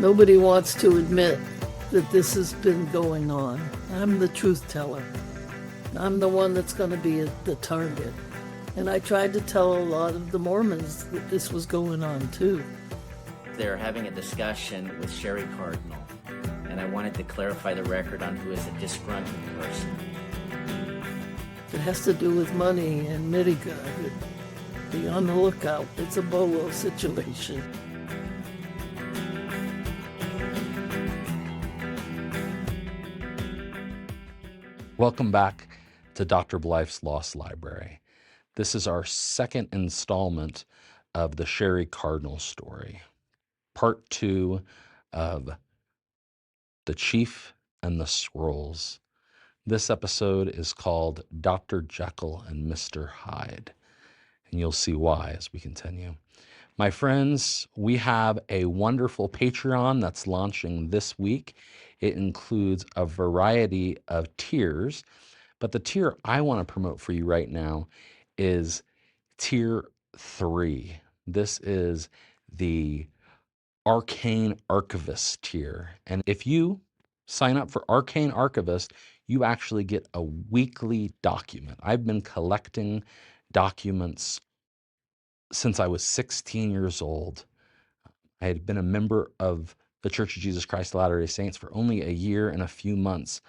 Nobody wants to admit that this has been going on. I'm the truth teller. I'm the one that's going to be the target. And I tried to tell a lot of the Mormons that this was going on too. They're having a discussion with Sherry Cardinal, and I wanted to clarify the record on who is a disgruntled person. It has to do with money and Midegah. Be on the lookout. It's a bolo situation. Welcome back to Dr. Blythe's Lost Library. This is our second installment of the Sherry Cardinal story, part 2 of The Chief and the Scrolls. This episode is called Dr. Jekyll and Mr. Hyde, and you'll see why as we continue. My friends, we have a wonderful Patreon that's launching this week. It includes a variety of tiers, but the tier I want to promote for you right now is tier 3. This is the Arcane Archivist tier. And if you sign up for Arcane Archivist, you actually get a weekly document. I've been collecting documents since I was 16 years old. I had been a member of the Church of Jesus Christ of Latter-day Saints for only a year and a few months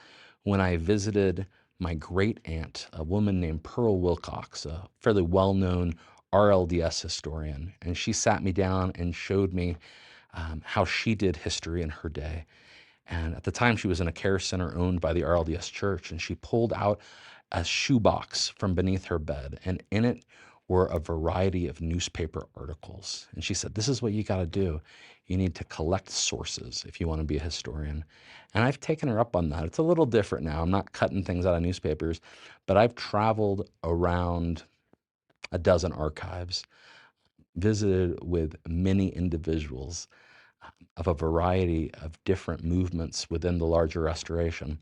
when I visited my great aunt, a woman named Pearl Wilcox, a fairly well-known RLDS historian. And she sat me down and showed me how she did history in her day. And at the time, she was in a care center owned by the RLDS Church, and she pulled out a shoebox from beneath her bed, and in it were a variety of newspaper articles. And she said, this is what you got to do. You need to collect sources if you want to be a historian. And I've taken her up on that. It's a little different now. I'm not cutting things out of newspapers, but I've traveled around a dozen archives, visited with many individuals of a variety of different movements within the larger restoration.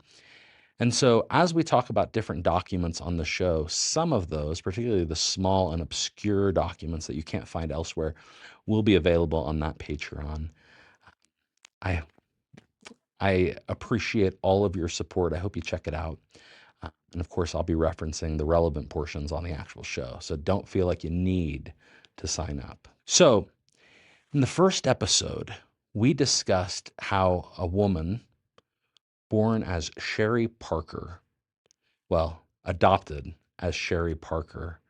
And so as we talk about different documents on the show, some of those, particularly the small and obscure documents that you can't find elsewhere, will be available on that Patreon. I appreciate all of your support. I hope you check it out. And of course, I'll be referencing the relevant portions on the actual show. So don't feel like you need to sign up. So in the first episode, we discussed how a woman born as Sherry Parker, well, adopted as Sherry Parker,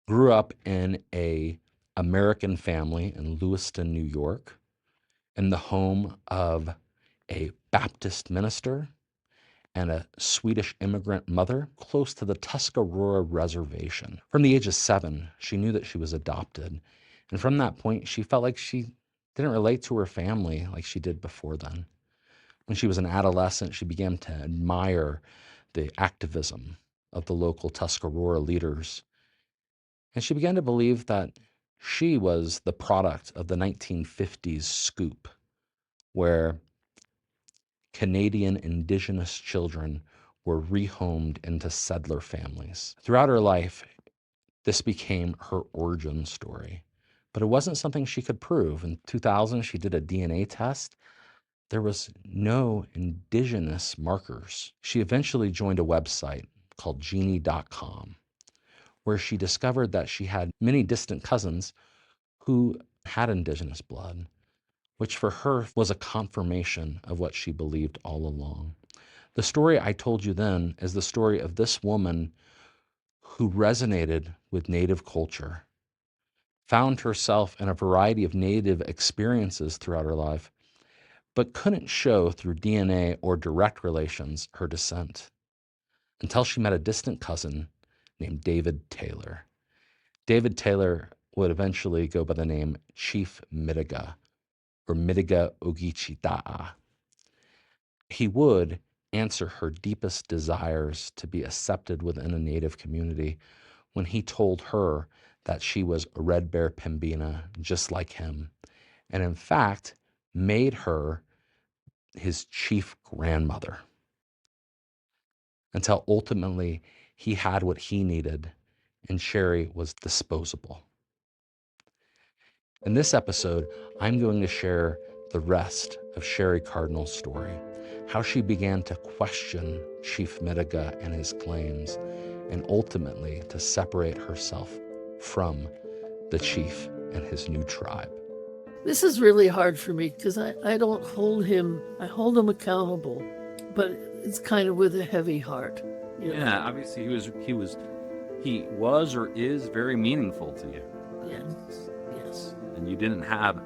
grew up in a American family in Lewiston, New York, in the home of a Baptist minister and a Swedish immigrant mother close to the Tuscarora Reservation. From the age of 7, she knew that she was adopted. And from that point, she felt like she didn't relate to her family like she did before then. When she was an adolescent, she began to admire the activism of the local Tuscarora leaders. And she began to believe that she was the product of the 1950s scoop, where Canadian Indigenous children were rehomed into settler families. Throughout her life, this became her origin story. But it wasn't something she could prove. In 2000, she did a DNA test. There was no indigenous markers. She eventually joined a website called Genie.com, where she discovered that she had many distant cousins who had indigenous blood, which for her was a confirmation of what she believed all along. The story I told you then is the story of this woman who resonated with Native culture, found herself in a variety of Native experiences throughout her life, but couldn't show through DNA or direct relations her descent until she met a distant cousin named David Taylor. David Taylor would eventually go by the name Chief Miga, or Midegah Ogichita'a. He would answer her deepest desires to be accepted within a Native community when he told her that she was a Red Bear Pembina, just like him, and in fact made her his chief grandmother, until ultimately he had what he needed and Sherry was disposable. In this episode, I'm going to share the rest of Sherry Cardinal's story, how she began to question Chief Miga and his claims, and ultimately to separate herself from the chief and his new tribe. This is really hard for me because I don't hold him, I hold him accountable, but it's kind of with a heavy heart. You know? Yeah, obviously he was or is very meaningful to you. Yes. And you didn't have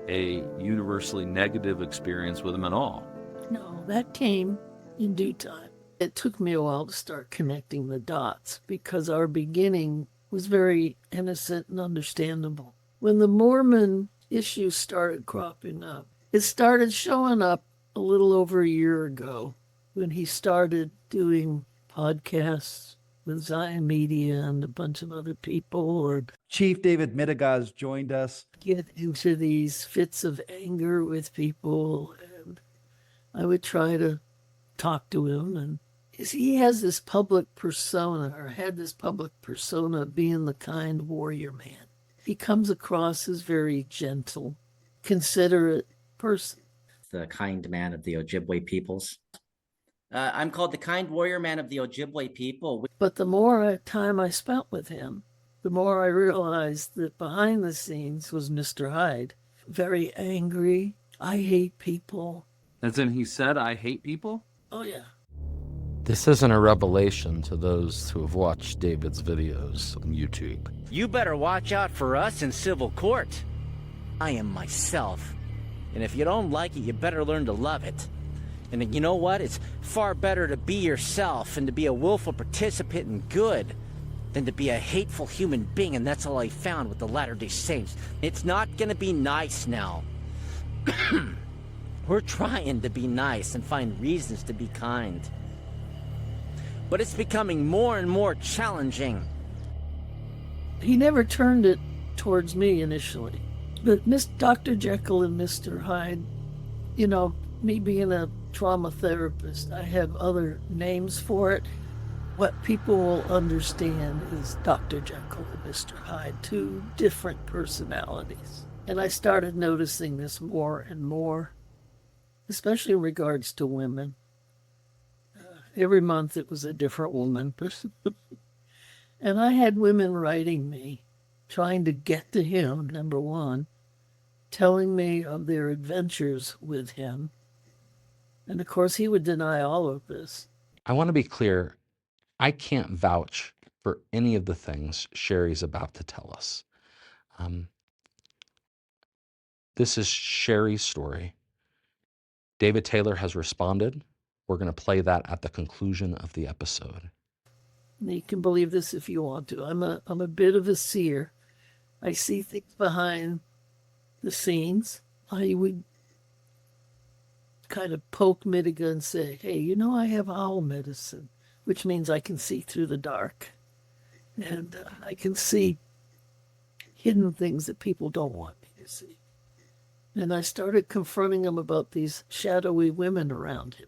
a universally negative experience with him at all. No, that came in due time. It took me a while to start connecting the dots because our beginning was very innocent and understandable. When the Mormon issues started cropping up, it started showing up a little over a year ago when he started doing podcasts with Zion Media and a bunch of other people, or Chief David Midegah has joined us. get into these fits of anger with people. And I would try to talk to him, and he has this public persona, or had this public persona of being the kind warrior man. He comes across as very gentle, considerate person. The kind man of the Ojibwe peoples. I'm called the kind warrior man of the Ojibwe people. But the more time I spent with him, the more I realized that behind the scenes was Mr. Hyde. Very angry. I hate people. As in, he said, "I hate people"? Oh, yeah. This isn't a revelation to those who have watched David's videos on YouTube. You better watch out for us in civil court. I am myself. And if you don't like it, you better learn to love it. And you know what? It's far better to be yourself and to be a willful participant in good than to be a hateful human being, and that's all I found with the Latter-day Saints. It's not gonna be nice now. We're trying to be nice and find reasons to be kind. But it's becoming more and more challenging. He never turned it towards me initially. But Dr. Jekyll and Mr. Hyde, you know, me being a trauma therapist, I have other names for it. What people will understand is Dr. Jekyll and Mr. Hyde, two different personalities. And I started noticing this more and more, especially in regards to women. Every month it was a different woman. And I had women writing me, trying to get to him, number one, telling me of their adventures with him. And of course, he would deny all of this. I want to be clear. I can't vouch for any of the things Sherry's about to tell us. This is Sherry's story. David Taylor has responded. We're going to play that at the conclusion of the episode. You can believe this if you want to. I'm a bit of a seer. I see things behind the scenes. I would kind of poke Midegah and say, hey, you know, I have owl medicine, which means I can see through the dark. And I can see hidden things that people don't want me to see. And I started confronting him about these shadowy women around him.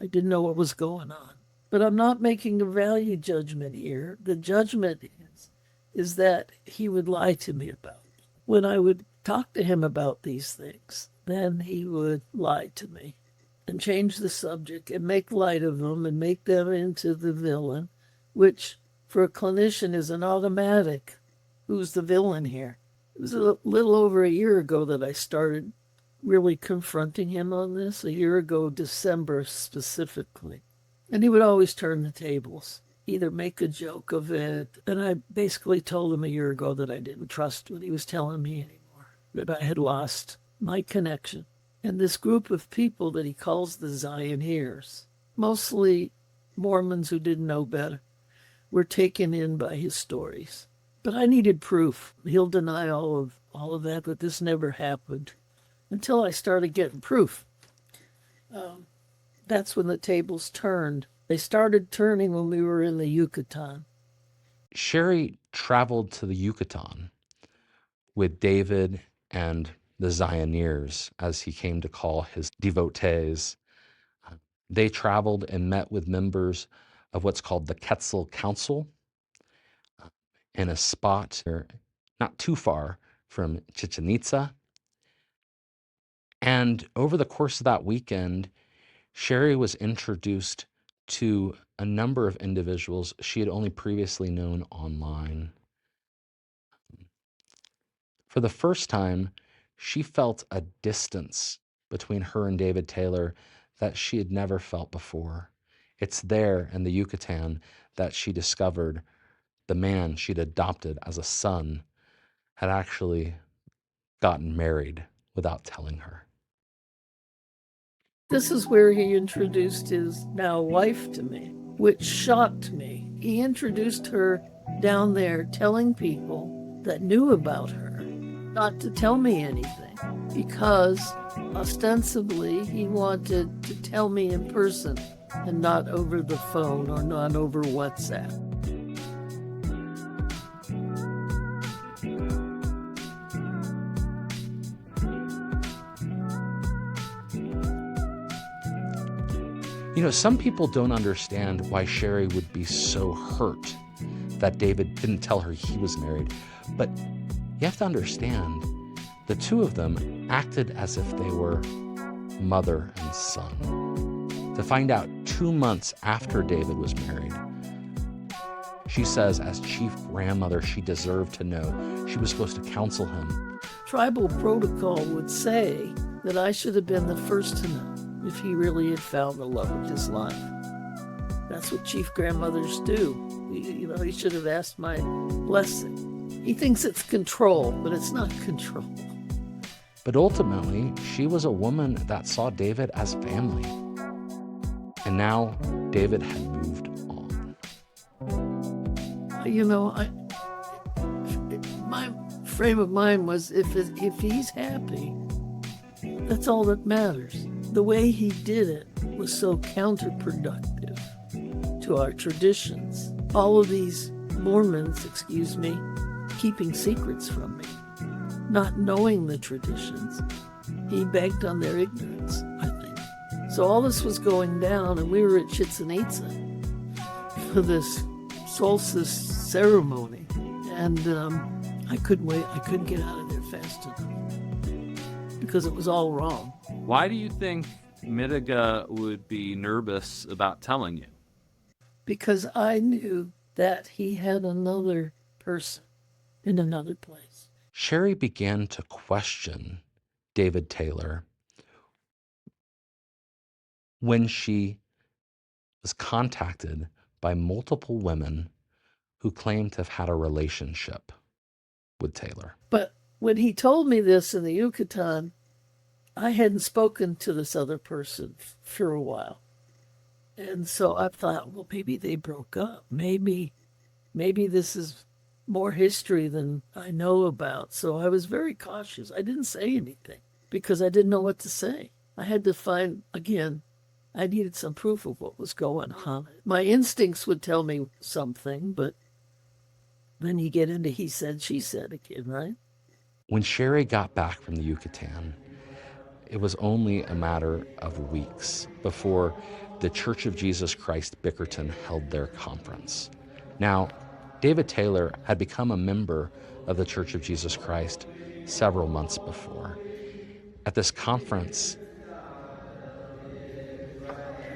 I didn't know what was going on. But I'm not making a value judgment here. The judgment is that he would lie to me about it. When I would talk to him about these things, then he would lie to me and change the subject and make light of them and make them into the villain, which for a clinician is an automatic. Who's the villain here? It was a little over a year ago that I started really confronting him on this, a year ago, December specifically. And he would always turn the tables, either make a joke of it. And I basically told him a year ago that I didn't trust what he was telling me anymore, that I had lost my connection. And this group of people that he calls the Zioneers, mostly Mormons who didn't know better, were taken in by his stories. But I needed proof. He'll deny all of that, but this never happened until I started getting proof. That's when the tables turned. They started turning when we were in the Yucatan. Sherry traveled to the Yucatan with David and the Zioneers, as he came to call his devotees. They traveled and met with members of what's called the Quetzal Council in a spot not too far from Chichen Itza. And over the course of that weekend, Sherry was introduced to a number of individuals she had only previously known online. For the first time, she felt a distance between her and David Taylor that she had never felt before. It's there in the Yucatan that she discovered the man she'd adopted as a son had actually gotten married without telling her. This is where he introduced his now wife to me, which shocked me. He introduced her down there telling people that knew about her not to tell me anything, because ostensibly he wanted to tell me in person and not over the phone or not over WhatsApp. You know, some people don't understand why Sherry would be so hurt that David didn't tell her he was married. But you have to understand, the two of them acted as if they were mother and son. To find out 2 months after David was married, she says as chief grandmother, she deserved to know. She was supposed to counsel him. Tribal protocol would say that I should have been the first to know if he really had found the love of his life. That's what chief grandmothers do. He should have asked my blessing. He thinks it's control, but it's not control. But ultimately, she was a woman that saw David as family. And now David had moved on. My frame of mind was if he's happy, that's all that matters. The way he did it was so counterproductive to our traditions. All of these Mormons, keeping secrets from me, not knowing the traditions. He begged on their ignorance, I think. So all this was going down, and we were at Chichen Itza for this solstice ceremony, and I couldn't wait. I couldn't get out of there fast enough because it was all wrong. Why do you think Midegah would be nervous about telling you? Because I knew that he had another person in another place. Sherry began to question David Taylor when she was contacted by multiple women who claimed to have had a relationship with Taylor. But when he told me this in the Yucatan, I hadn't spoken to this other person for a while. And so I thought, well, maybe they broke up. Maybe this is more history than I know about. So I was very cautious. I didn't say anything because I didn't know what to say. I had to find, again, I needed some proof of what was going on. My instincts would tell me something, but then you get into he said, she said again, right? When Sherry got back from the Yucatan, it was only a matter of weeks before the Church of Jesus Christ Bickerton held their conference. Now, David Taylor had become a member of the Church of Jesus Christ several months before. At this conference,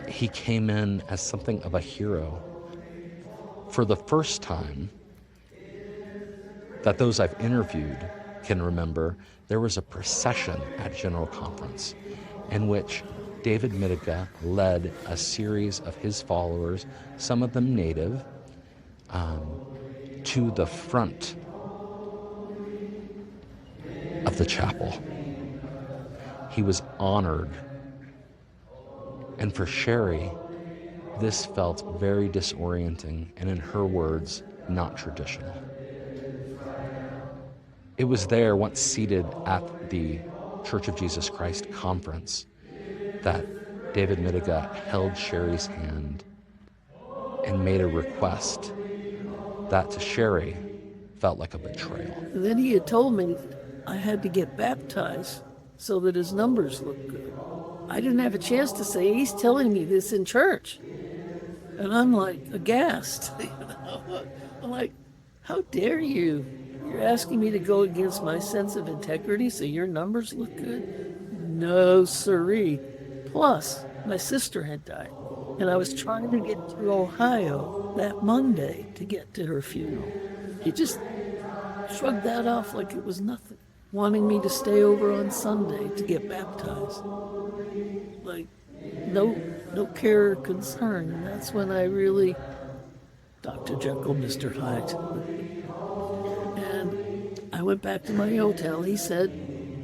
he came in as something of a hero. For the first time that those I've interviewed can remember, there was a procession at General Conference in which David Midegah led a series of his followers, some of them native, to the front of the chapel. He was honored. And for Sherry, this felt very disorienting and, in her words, not traditional. It was there, once seated at the Church of Jesus Christ conference, that David Midegah held Sherry's hand and made a request that to Sherry felt like a betrayal. And then he had told me I had to get baptized so that his numbers looked good. I didn't have a chance to say, he's telling me this in church. And I'm like aghast. I'm like, how dare you? You're asking me to go against my sense of integrity so your numbers look good? No siree. Plus, my sister had died, and I was trying to get to Ohio that Monday to get to her funeral. He just shrugged that off like it was nothing, wanting me to stay over on Sunday to get baptized. Like, no care or concern. And that's when I really, Dr. Jekyll, Mr. Hyde. And I went back to my hotel. He said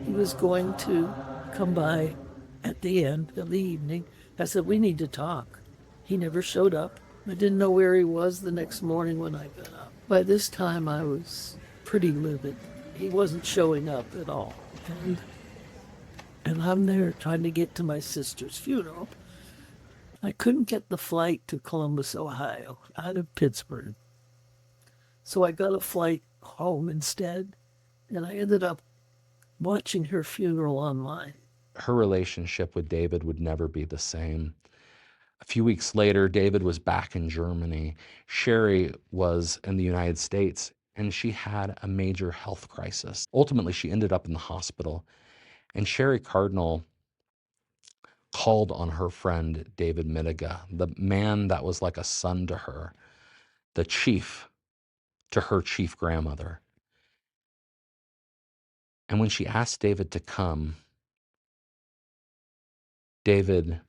he was going to come by at the end of the evening. I said, we need to talk. He never showed up. I didn't know where he was the next morning when I got up. By this time, I was pretty livid. He wasn't showing up at all. And I'm there trying to get to my sister's funeral. I couldn't get the flight to Columbus, Ohio, out of Pittsburgh. So I got a flight home instead, and I ended up watching her funeral online. Her relationship with David would never be the same. A few weeks later, David was back in Germany. Sherry was in the United States, and she had a major health crisis. Ultimately, she ended up in the hospital, and Sherry Cardinal called on her friend David Midegah, the man that was like a son to her, the chief to her chief grandmother. And when she asked David to come, David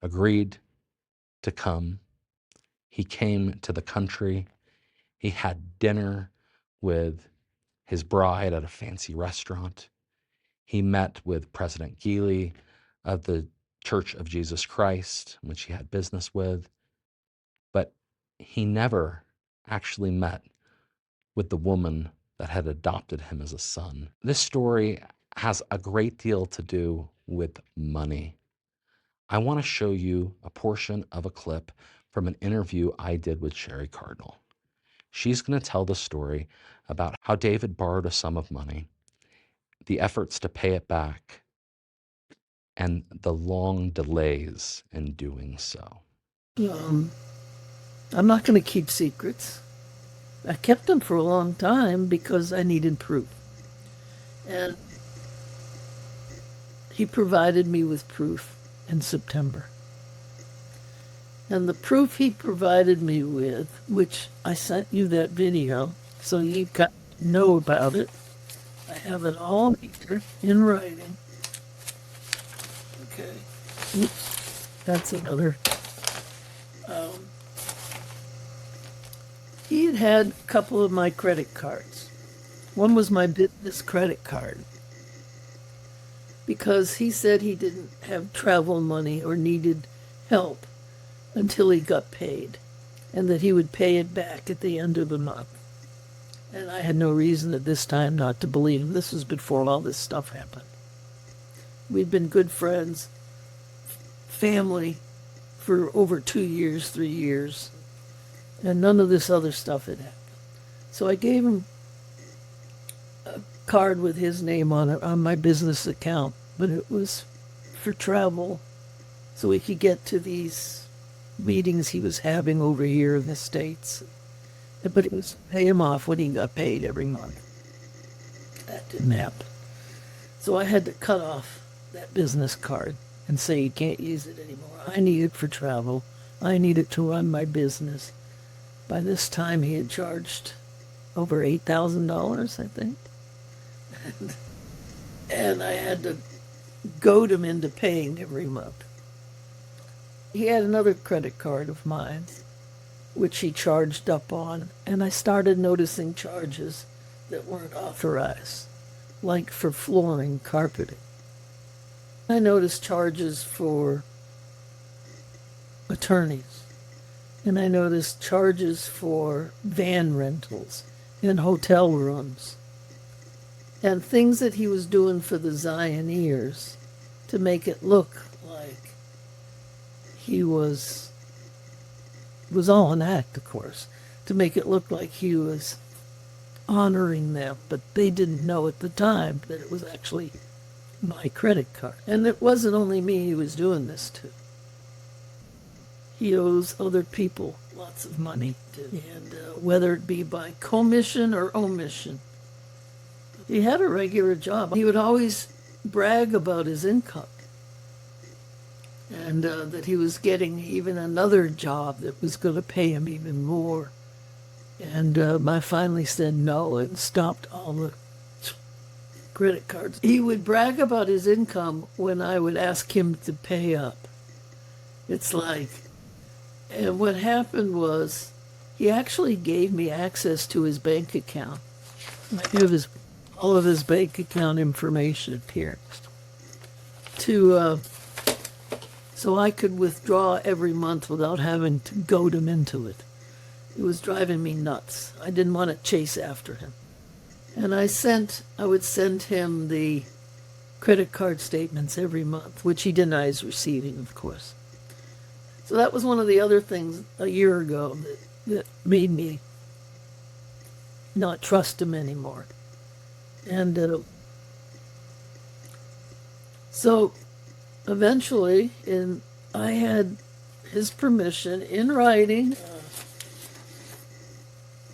agreed to come. He came to the country. He had dinner with his bride at a fancy restaurant. He met with President Geely of the Church of Jesus Christ, which he had business with. But he never actually met with the woman that had adopted him as a son. This story has a great deal to do with money. I want to show you a portion of a clip from an interview I did with Sherry Cardinal. She's going to tell the story about how David borrowed a sum of money, the efforts to pay it back, and the long delays in doing so. I'm not going to keep secrets. I kept them for a long time because I needed proof. And he provided me with proof in September. And the proof he provided me with, which I sent you that video, so you got to know about it. I have it all here in writing. Okay. Oops. That's another. He had a couple of my credit cards. One was my business credit card, because he said he didn't have travel money or needed help until he got paid, and that he would pay it back at the end of the month. And I had no reason at this time not to believe him. This was before all this stuff happened. We'd been good friends, family, for over 2 years, 3 years, and none of this other stuff had happened. So I gave him a card with his name on it on my business account, but it was for travel so he could get to these meetings he was having over here in the States. But it was pay him off when he got paid every month. That didn't happen. So I had to cut off that business card and say you can't use it anymore. I need it for travel. I need it to run my business. By this time, he had charged over $8,000, I think. And I had to goad him into paying every month. He had another credit card of mine, which he charged up on, and I started noticing charges that weren't authorized, like for flooring, carpeting. I noticed charges for attorneys, and I noticed charges for van rentals and hotel rooms, and things that he was doing for the Zioneers to make it look like he was all an act, of course, to make it look like he was honoring them, but they didn't know at the time that it was actually my credit card. And it wasn't only me he was doing this to. He owes other people lots of money too, and whether it be by commission or omission. He had a regular job. He would always brag about his income. And that he was getting even another job that was going to pay him even more. And I finally said no and stopped all the credit cards. He would brag about his income when I would ask him to pay up. It's like, and what happened was he actually gave me access to his bank account. I have all of his bank account information here so I could withdraw every month without having to goad him into it. It was driving me nuts. I didn't want to chase after him. And I would send him the credit card statements every month, which he denies receiving, of course. So that was one of the other things a year ago that made me not trust him anymore. And so eventually, I had his permission in writing.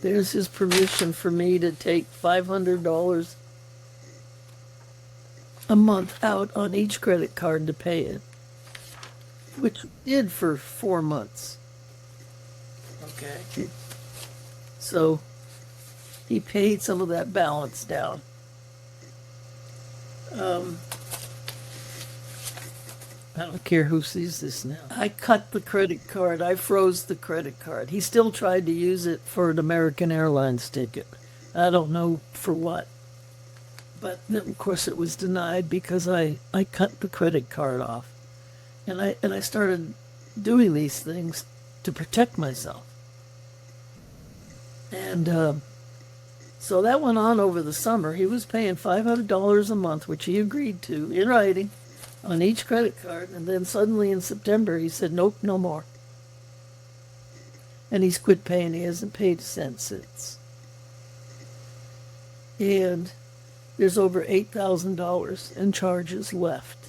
There's his permission for me to take $500 a month out on each credit card to pay it, which we did for 4 months. Okay. So he paid some of that balance down. I don't care who sees this now. I cut the credit card. I froze the credit card. He still tried to use it for an American Airlines ticket. I don't know for what. But then, of course, it was denied because I cut the credit card off. And I started doing these things to protect myself. And so that went on over the summer. He was paying $500 a month, which he agreed to, in writing, on each credit card, and then suddenly in September he said, nope, no more. And he's quit paying. He hasn't paid a cent since. And there's over $8,000 in charges left.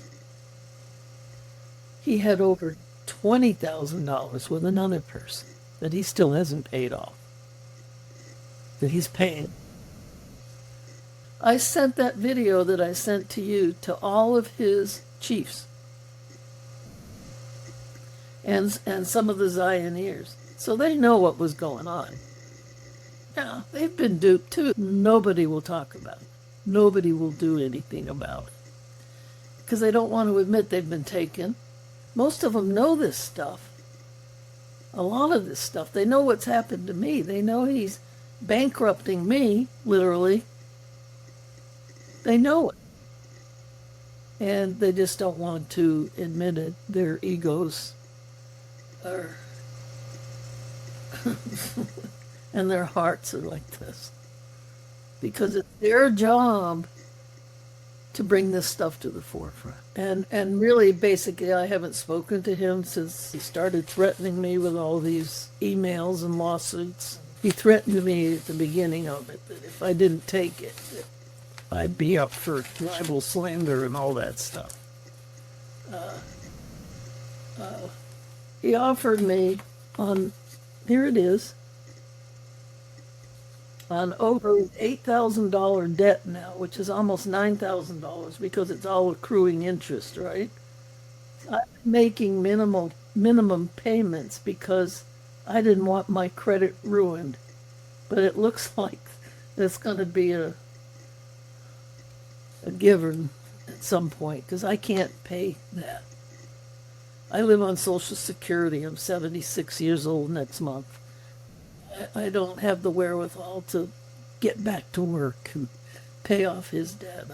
He had over $20,000 with another person that he still hasn't paid off, that he's paying. I sent that video that I sent to you to all of his chiefs and some of the Zioneers, so they know what was going on. Yeah, they've been duped too. Nobody will talk about it. Nobody will do anything about it because they don't want to admit they've been taken. Most of them know this stuff. A lot of this stuff. They know what's happened to me. They know he's bankrupting me, literally. They know it. And they just don't want to admit it. Their egos are... and their hearts are like this. Because it's their job to bring this stuff to the forefront. And really, basically, I haven't spoken to him since he started threatening me with all these emails and lawsuits. He threatened me at the beginning of it that if I didn't take it, that I'd be up for libel, slander, and all that stuff. He offered me on, here it is, on over $8,000 debt now, which is almost $9,000 because it's all accruing interest, right? I'm making minimum payments because I didn't want my credit ruined. But it looks like it's going to be a given at some point because I can't pay that. I live on Social Security. I'm 76 years old next month. I don't have the wherewithal to get back to work and pay off his debt.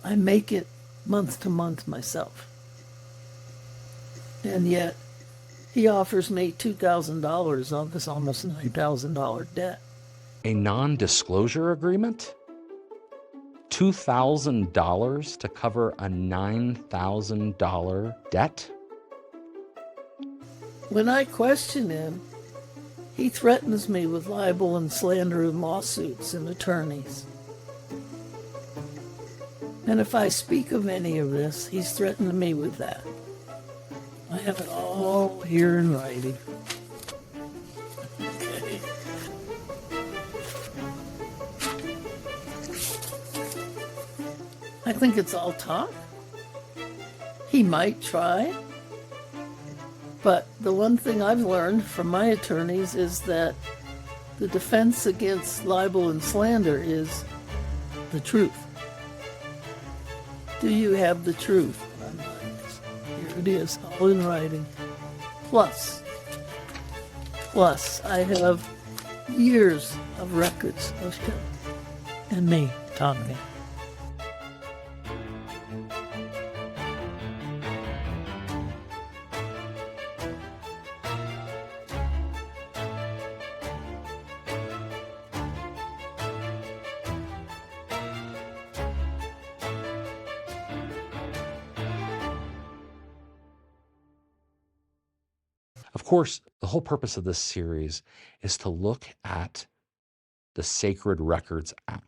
I make it month to month myself. And yet he offers me $2,000 on this almost $9,000 debt. A non-disclosure agreement? $2,000 to cover a $9,000 debt? When I question him, he threatens me with libel and slander and lawsuits and attorneys. And if I speak of any of this, he's threatened me with that. I have it all here in writing. Okay. I think it's all talk. He might try. But the one thing I've learned from my attorneys is that the defense against libel and slander is the truth. Do you have the truth? Here it is, all in writing. Plus, I have years of records of him and me talking. Of course, the whole purpose of this series is to look at the Sacred Records app,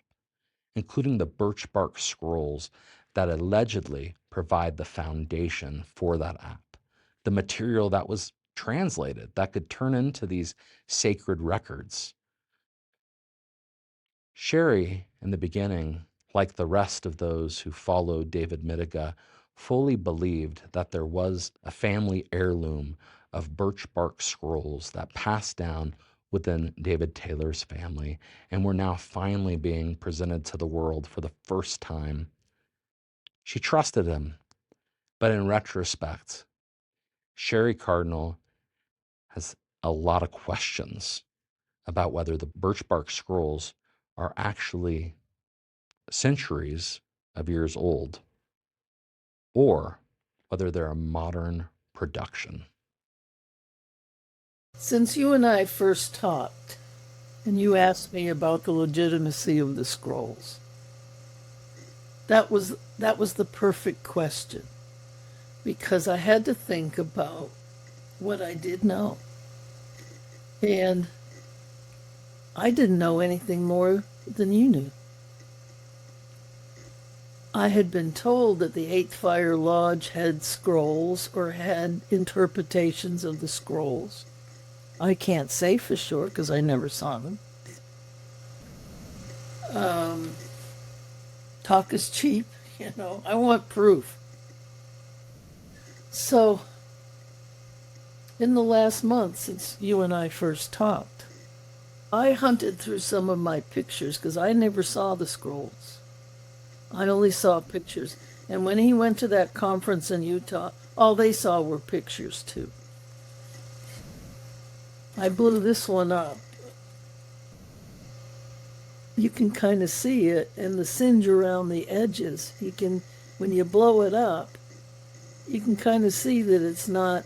including the Birchbark Scrolls that allegedly provide the foundation for that app, the material that was translated that could turn into these sacred records. Sherry, in the beginning, like the rest of those who followed David Midegah, fully believed that there was a family heirloom of Birchbark Scrolls that passed down within David Taylor's family and were now finally being presented to the world for the first time. She trusted him, but in retrospect, Sherry Cardinal has a lot of questions about whether the Birchbark Scrolls are actually centuries of years old or whether they're a modern production. Since you and I first talked, and you asked me about the legitimacy of the scrolls, that was the perfect question, because I had to think about what I did know. And I didn't know anything more than you knew. I had been told that the Eighth Fire Lodge had scrolls or had interpretations of the scrolls. I can't say for sure because I never saw them. Talk is cheap, I want proof. So, in the last month since you and I first talked, I hunted through some of my pictures because I never saw the scrolls. I only saw pictures. And when he went to that conference in Utah, all they saw were pictures too. I blew this one up. You can kind of see it, and the singe around the edges. When you blow it up, you can kind of see that it's not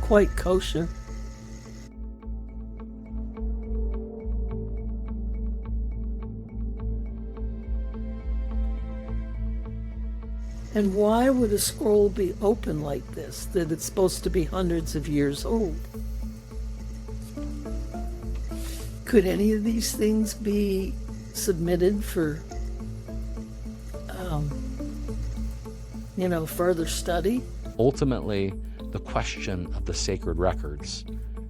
quite kosher. And why would a scroll be open like this, that it's supposed to be hundreds of years old? Could any of these things be submitted for, further study? Ultimately, the question of the sacred records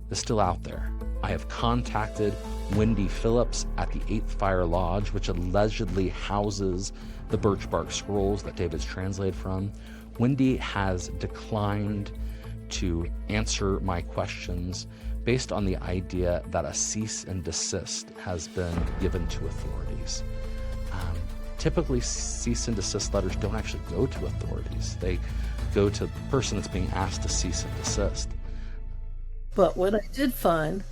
is still out there. I have contacted Wendy Phillips at the Eighth Fire Lodge, which allegedly houses the Birchbark Scrolls that David's translated from. Wendy has declined to answer my questions based on the idea that a cease and desist has been given to authorities. Typically, cease and desist letters don't actually go to authorities. They go to the person that's being asked to cease and desist. But what I did find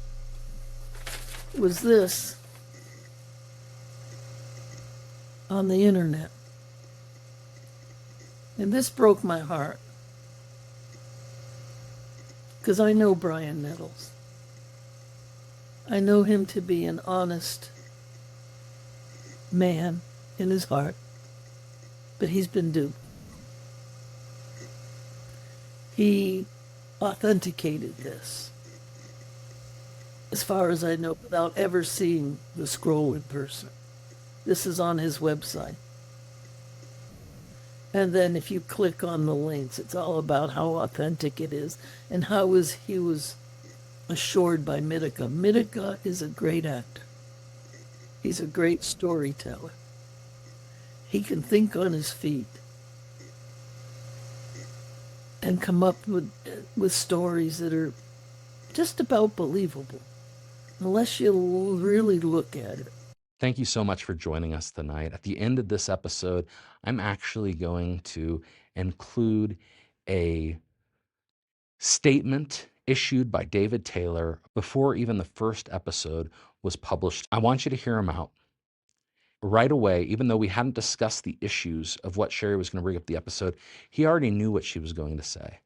was this on the internet. And this broke my heart. Because I know Brian Nettles. I know him to be an honest man in his heart. But he's been duped. He authenticated this, as far as I know, without ever seeing the scroll in person. This is on his website. And then if you click on the links, it's all about how authentic it is and how he was assured by Midegah. Midegah is a great actor. He's a great storyteller. he can think on his feet and come up with stories that are just about believable, unless you really look at it. Thank you so much for joining us tonight. At the end of this episode, I'm actually going to include a statement issued by David Taylor before even the first episode was published. I want you to hear him out right away. Even though we hadn't discussed the issues of what Sherry was going to bring up the episode, he already knew what she was going to say.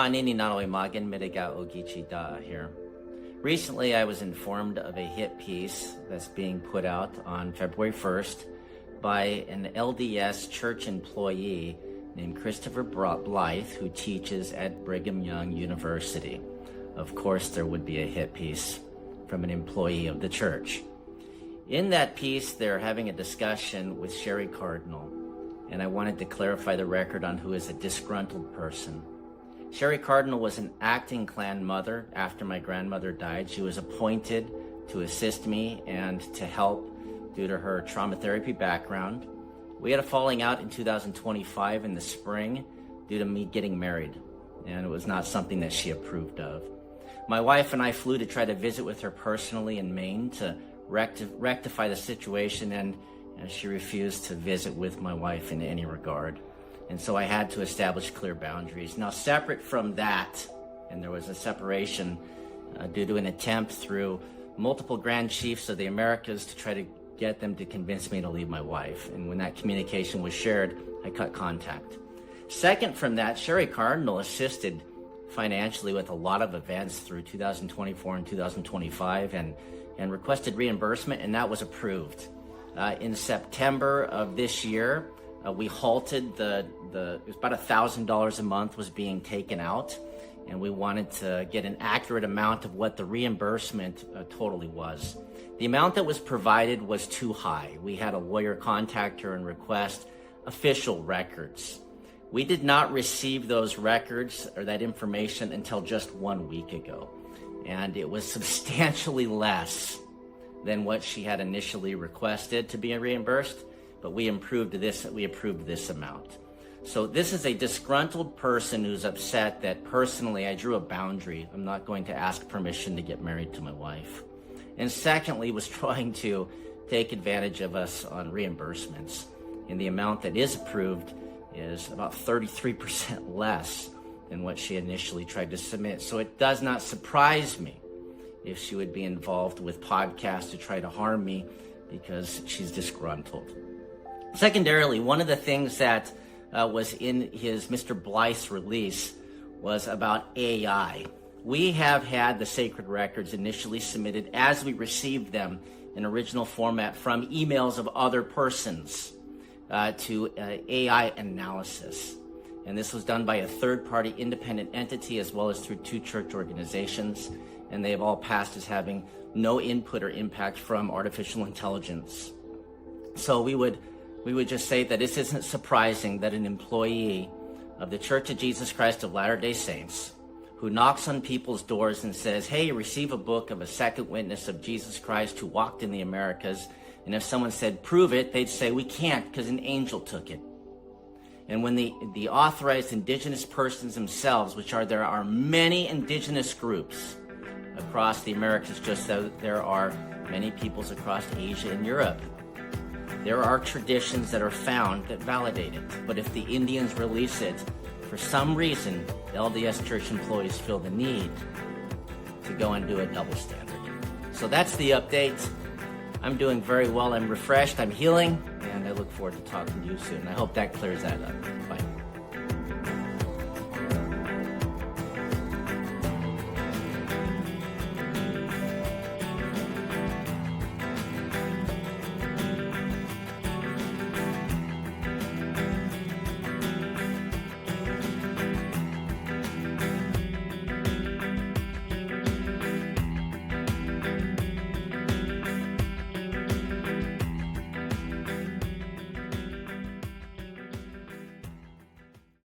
Nini Nanoi Magan Midegah Ogichi Da here. Recently, I was informed of a hit piece that's being put out on February 1st by an LDS church employee named Christopher Blythe, who teaches at Brigham Young University. Of course, there would be a hit piece from an employee of the church. In that piece, they're having a discussion with Sherry Cardinal, and I wanted to clarify the record on who is a disgruntled person. Sherry Cardinal was an acting clan mother after my grandmother died. She was appointed to assist me and to help due to her trauma therapy background. We had a falling out in 2025 in the spring due to me getting married, and it was not something that she approved of. My wife and I flew to try to visit with her personally in Maine to rectify the situation, and she refused to visit with my wife in any regard. And so I had to establish clear boundaries. Now, separate from that, and there was a separation due to an attempt through multiple Grand Chiefs of the Americas to try to get them to convince me to leave my wife. And when that communication was shared, I cut contact. Second from that, Sherry Cardinal assisted financially with a lot of events through 2024 and 2025 and requested reimbursement, and that was approved. In September of this year, we halted it was about $1,000 a month was being taken out, and we wanted to get an accurate amount of what the reimbursement totally was. The amount that was provided was too high. We had a lawyer contact her and request official records. We did not receive those records or that information until just 1 week ago, and it was substantially less than what she had initially requested to be reimbursed. But we approved this amount. So this is a disgruntled person who's upset that personally I drew a boundary. I'm not going to ask permission to get married to my wife. And secondly, was trying to take advantage of us on reimbursements. And the amount that is approved is about 33% less than what she initially tried to submit. So it does not surprise me if she would be involved with podcasts to try to harm me because she's disgruntled. Secondarily, one of the things that was in his Mr. Blythe's release was about AI. We have had the sacred records initially submitted as we received them in original format from emails of other persons to AI analysis. And this was done by a third-party independent entity as well as through 2 church organizations, and they have all passed as having no input or impact from artificial intelligence. So we would just say that this isn't surprising that an employee of the Church of Jesus Christ of Latter-day Saints who knocks on people's doors and says, hey, receive a book of a second witness of Jesus Christ who walked in the Americas, and if someone said, prove it, they'd say, we can't because an angel took it. And when the authorized indigenous persons themselves, there are many indigenous groups across the Americas, just as there are many peoples across Asia and Europe. There are traditions that are found that validate it, but if the Indians release it, for some reason, the LDS Church employees feel the need to go and do a double standard. So that's the update. I'm doing very well. I'm refreshed. I'm healing, and I look forward to talking to you soon. I hope that clears that up.